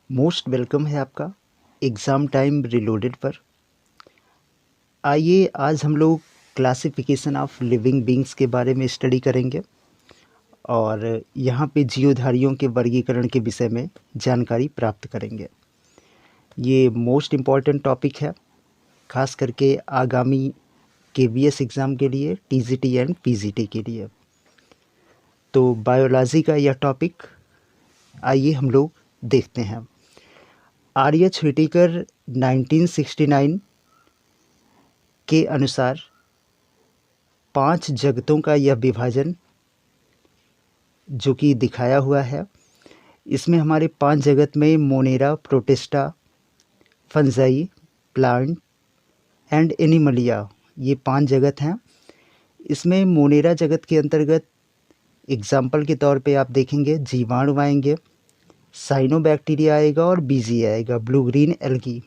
Most welcome है आपका exam time reloaded पर। आइए आज हम लोग क्लासिफिकेशन ऑफ लिविंग बींग्स के बारे में स्टडी करेंगे और यहाँ पे जीवधारियों के वर्गीकरण के विषय में जानकारी प्राप्त करेंगे। ये मोस्ट इम्पॉर्टेंट टॉपिक है, खास करके आगामी केवीएस एग्ज़ाम के लिए, टीजीटी एंड पीजीटी के लिए। तो बायोलॉजी का यह टॉपिक आइए हम लोग देखते हैं। आर.एच. व्हिटेकर 1969 के अनुसार 5 जगतों का यह विभाजन जो कि दिखाया हुआ है, इसमें हमारे 5 जगत में Monera, protista, fungi, plant and Animalia, ये 5 जगत हैं। इसमें मोनेरा जगत के अंतर्गत एग्जाम्पल के तौर पे आप देखेंगे जीवाणु आएंगे, साइनोबैक्टीरिया आएगा और बीजी आएगा, ब्लू ग्रीन एल्गी।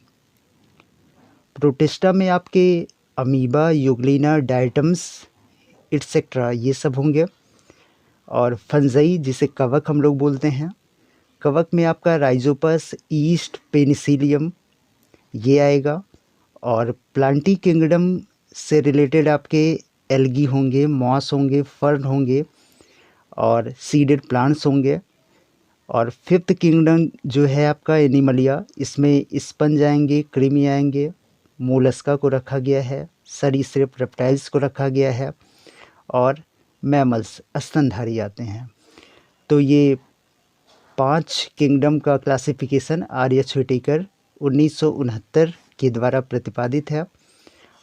प्रोटिस्टा में आपके अमीबा, यूग्लिना, डायटम्स एटसेट्रा ये सब होंगे। और फंजाई जिसे कवक हम लोग बोलते हैं, कवक में आपका राइजोपस, ईस्ट, पेनिसिलियम ये आएगा। और प्लांटी किंगडम से रिलेटेड आपके एल्गी होंगे, मॉस होंगे, फर्न होंगे और सीडेड प्लांट्स होंगे। और फिफ्थ किंगडम जो है आपका एनिमलिया, इसमें स्पंज आएंगे, कृमि आएंगे, मोलस्का को रखा गया है, सरीसृप रेप्टाइल्स को रखा गया है और मैमल्स स्तनधारी आते हैं। तो ये 5 किंगडम का क्लासिफिकेशन आर.एच. व्हिटेकर 1969 के द्वारा प्रतिपादित है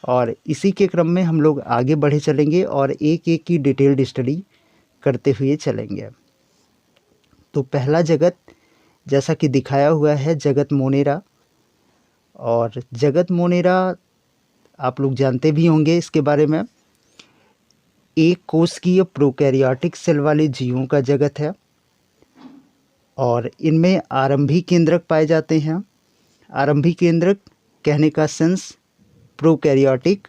और इसी के क्रम में हम लोग आगे बढ़े चलेंगे और एक एक की डिटेल्ड स्टडी करते हुए चलेंगे। तो पहला जगत जैसा कि दिखाया हुआ है जगत मोनेरा, और जगत मोनेरा आप लोग जानते भी होंगे इसके बारे में। एक कोशिकीय प्रोकैरियोटिक सेल वाले जीवों का जगत है और इनमें आरंभी केंद्रक पाए जाते हैं। आरंभी केंद्रक कहने का सेंस प्रोकैरियोटिक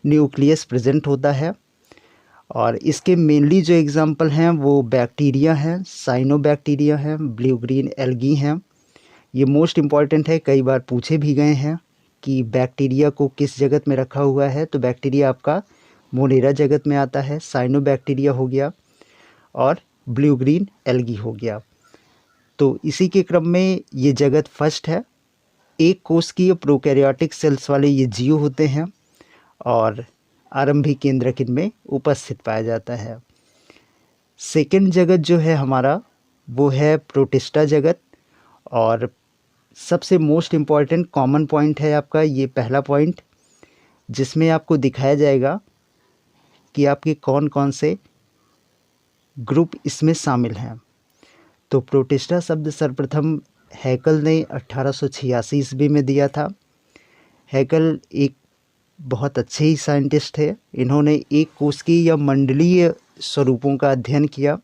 न्यूक्लियस प्रेजेंट होता है और इसके मेनली जो एग्जाम्पल हैं वो बैक्टीरिया हैं, साइनोबैक्टीरिया हैं, ब्लू ग्रीन एल्गी हैं। ये मोस्ट इम्पॉर्टेंट है, कई बार पूछे भी गए हैं कि बैक्टीरिया को किस जगत में रखा हुआ है, तो बैक्टीरिया आपका मोनेरा जगत में आता है, साइनोबैक्टीरिया हो गया और ब्लू ग्रीन एल्गी हो गया। तो इसी के क्रम में ये जगत फर्स्ट है। एक कोशिकीय प्रोकैरियोटिक सेल्स वाले ये जीव होते हैं और आरंभिक केंद्रक इनमें उपस्थित पाया जाता है। सेकंड जगत जो है हमारा वो है प्रोटिस्टा जगत और सबसे मोस्ट इम्पॉर्टेंट कॉमन पॉइंट है आपका ये पहला पॉइंट, जिसमें आपको दिखाया जाएगा कि आपके कौन कौन से ग्रुप इसमें शामिल हैं। तो प्रोटिस्टा शब्द सर्वप्रथम हैकल ने 1886 ईस्वी में दिया था। हैकल एक बहुत अच्छे ही साइंटिस्ट थे। इन्होंने एक कोशिकीय या मंडलीय स्वरूपों का अध्ययन किया।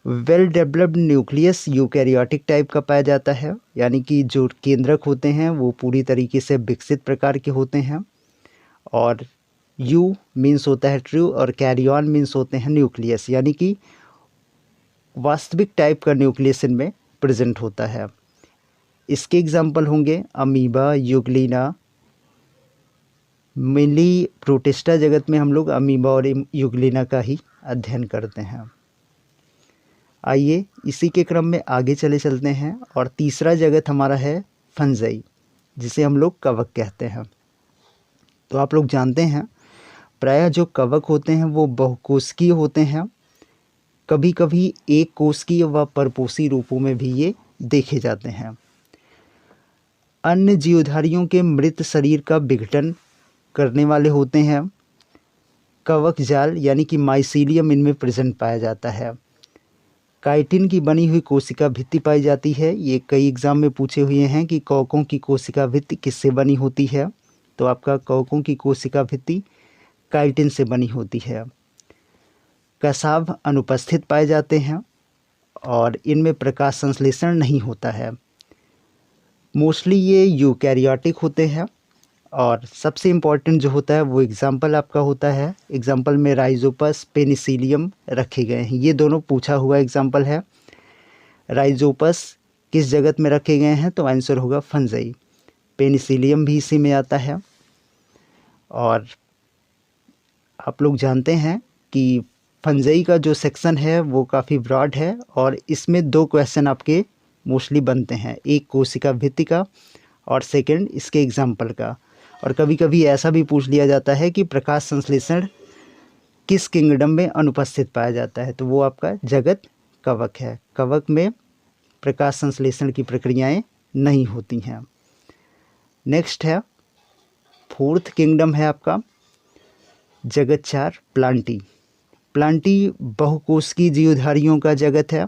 Well developed nucleus eukaryotic type का पाया जाता है, यानी कि जो केंद्रक होते हैं वो पूरी तरीके से विकसित प्रकार के होते हैं। और यू मीन्स होता है ट्रू और कैरियन मीन्स होते हैं न्यूक्लियस, यानी कि वास्तविक टाइप का न्यूक्लियस इनमें प्रेजेंट होता है। इसके एग्जाम्पल होंगे अमीबा, यूग्लिना। मेनली प्रोटिस्टा जगत में हम लोग अमीबा और यूग्लिना का ही अध्ययन करते हैं। आइए इसी के क्रम में आगे चलते हैं और तीसरा जगत हमारा है फंजाई, जिसे हम लोग कवक कहते हैं। तो आप लोग जानते हैं प्रायः जो कवक होते हैं वो बहुकोशिकीय होते हैं, कभी कभी एक कोशिकीय व परपोषी रूपों में भी ये देखे जाते हैं। अन्य जीवधारियों के मृत शरीर का विघटन करने वाले होते हैं। कवक जाल यानी कि माइसीलियम इनमें प्रेजेंट पाया जाता है। काइटिन की बनी हुई कोशिका भित्ति पाई जाती है। ये कई एग्जाम में पूछे हुए हैं कि कवकों की कोशिका भित्ति किससे बनी होती है, तो आपका कवकों की कोशिका भित्ति काइटिन से बनी होती है। कसाव अनुपस्थित पाए जाते हैं और इनमें प्रकाश संश्लेषण नहीं होता है। मोस्टली ये यूकैरियोटिक होते हैं और सबसे इम्पॉर्टेंट जो होता है वो एग्जाम्पल आपका होता है। एग्जाम्पल में राइजोपस, पेनिसिलियम रखे गए हैं। ये दोनों पूछा हुआ एग्जाम्पल है। राइजोपस किस जगत में रखे गए हैं, तो आंसर होगा फंजाई। पेनिसिलियम भी इसी में आता है। और आप लोग जानते हैं कि फंजाई का जो सेक्शन है वो काफ़ी ब्रॉड है और इसमें 2 क्वेश्चन आपके मोस्टली बनते हैं, एक कोशिका भित्ति का और सेकंड इसके एग्जाम्पल का। और कभी कभी ऐसा भी पूछ लिया जाता है कि प्रकाश संश्लेषण किस किंगडम में अनुपस्थित पाया जाता है, तो वो आपका जगत कवक है। कवक में प्रकाश संश्लेषण की प्रक्रियाएं नहीं होती हैं। नेक्स्ट है 4th किंगडम है आपका जगत 4 प्लांटी। प्लांटी बहुकोशिकीय जीवधारियों का जगत है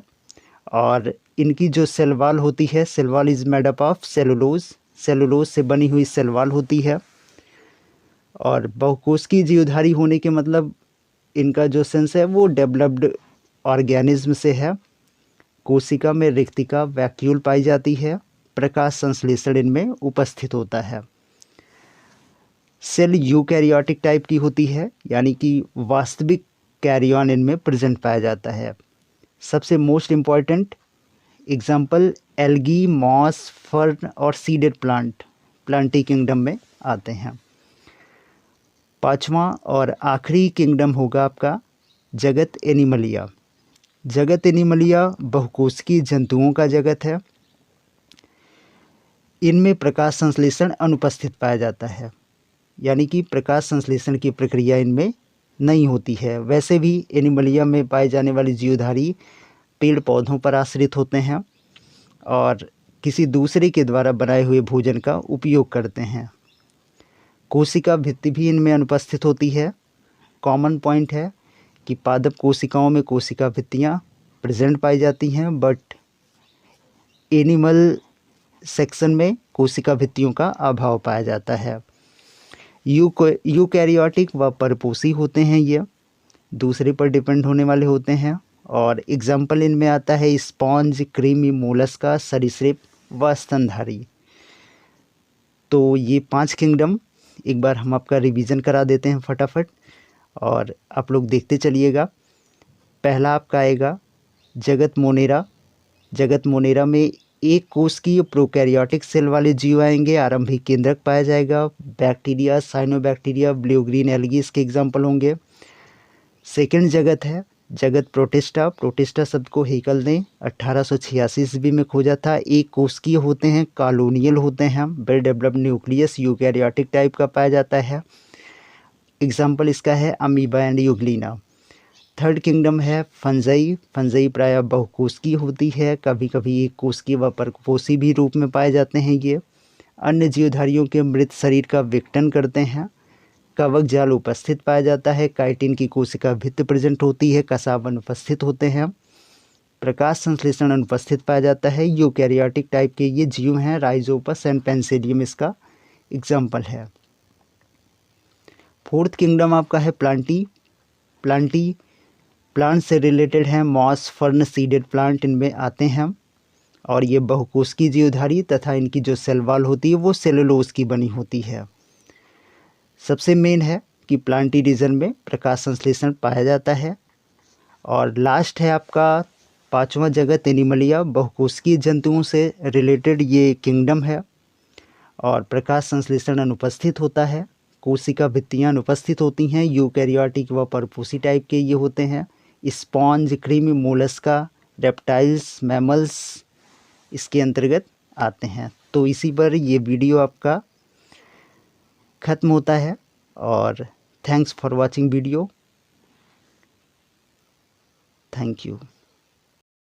और इनकी जो सेल वॉल होती है, cell wall is made up of cellulose, cellulose से बनी हुई सेल वॉल होती है। और बहुकोशिकीय जीवधारी होने के मतलब इनका जो सेंस है वो डेवलप्ड ऑर्गेनिज्म से है। कोशिका में रिक्तिका वैक्यूल पाई जाती है, प्रकाश संश्लेषण इनमें उपस्थित होता है। सेल यूकैरियोटिक टाइप की होती है, यानी कि वास्तविक कैरियन इनमें प्रेजेंट पाया जाता है। सबसे most important example algae, moss, fern और सीडेड प्लांट प्लांटी किंगडम में आते हैं। 5वां और आखिरी किंगडम होगा आपका जगत एनिमलिया। जगत एनिमलिया बहुकोशिकीय जंतुओं का जगत है। इनमें प्रकाश संश्लेषण अनुपस्थित पाया जाता है, यानी कि प्रकाश संश्लेषण की प्रक्रिया इनमें नहीं होती है। वैसे भी एनिमलिया में पाए जाने वाले जीवधारी पेड़ पौधों पर आश्रित होते हैं और किसी दूसरे के द्वारा बनाए हुए भोजन का उपयोग करते हैं। कोशिका भित्ति भी इनमें अनुपस्थित होती है। कॉमन पॉइंट है कि पादप कोशिकाओं में कोशिका भित्तियाँ प्रेजेंट पाई जाती हैं, बट एनिमल सेक्शन में कोशिका भित्तियों का अभाव पाया जाता है। यूकैरियोटिक व परपोषी होते हैं, ये दूसरे पर डिपेंड होने वाले होते हैं। और एग्जाम्पल इनमें आता है स्पॉन्ज, क्रीमी, मोलस्का, सरीसृप व स्तनधारी। तो ये 5 किंगडम एक बार हम आपका रिवीजन करा देते हैं फटाफट और आप लोग देखते चलिएगा। पहला आपका आएगा जगत मोनेरा। जगत मोनेरा में एक कोशिकीय प्रोकैरियोटिक सेल वाले जीव आएंगे, आरंभिक केंद्रक पाया जाएगा। Bacteria, cyanobacteria, blue green algae इसके एग्जाम्पल होंगे। सेकंड जगत है जगत प्रोटिस्टा। प्रोटिस्टा शब्द को हेकल ने 1886 ईस्वी में खोजा था। एक कोशिकीय होते हैं, कॉलोनियल होते हैं, well developed nucleus eukaryotic type का पाया जाता है। एग्जाम्पल इसका है amoeba and Euglena. Third kingdom है फंजाई। फंजाई प्रायः बहुकोशिकीय होती है, कभी कभी एक कोशिकीय व परपोषी भी रूप में पाए जाते हैं। ये अन्य जीवधारियों के मृत शरीर का विघटन करते हैं। कवक जाल उपस्थित पाया जाता है। काइटिन की कोशिका भित्ति प्रेजेंट होती है। कसाब अनुपस्थित होते हैं। प्रकाश संश्लेषण अनुपस्थित पाया जाता है। यूकैरियोटिक टाइप के ये जीव हैं। राइजोपस एंड पेंसिलियम इसका एग्जाम्पल है। 4th किंगडम आपका है प्लांटी। प्लांटी प्लांट से रिलेटेड हैं। मॉस, फर्न, सीडेड प्लांट इनमें आते हैं और ये बहुकोशिकीय जीवधारी तथा इनकी जो सेल वॉल होती है वो सेलुलोज की बनी होती है। सबसे मेन है कि प्लांटी रीजन में प्रकाश संश्लेषण पाया जाता है। और लास्ट है आपका 5वां जगत एनिमलिया। बहुकोशिकीय जंतुओं से रिलेटेड ये किंगडम है और प्रकाश संश्लेषण अनुपस्थित होता है। कोशिका भित्तियाँ अनुपस्थित होती हैं। यूकैरियोटिक व परपोषी टाइप के ये होते हैं। Sponge, creamy, Mollusca, reptiles, mammals इसके अंतर्गत आते हैं। तो इसी पर ये वीडियो आपका ख़त्म होता है और thanks for watching video. Thank you.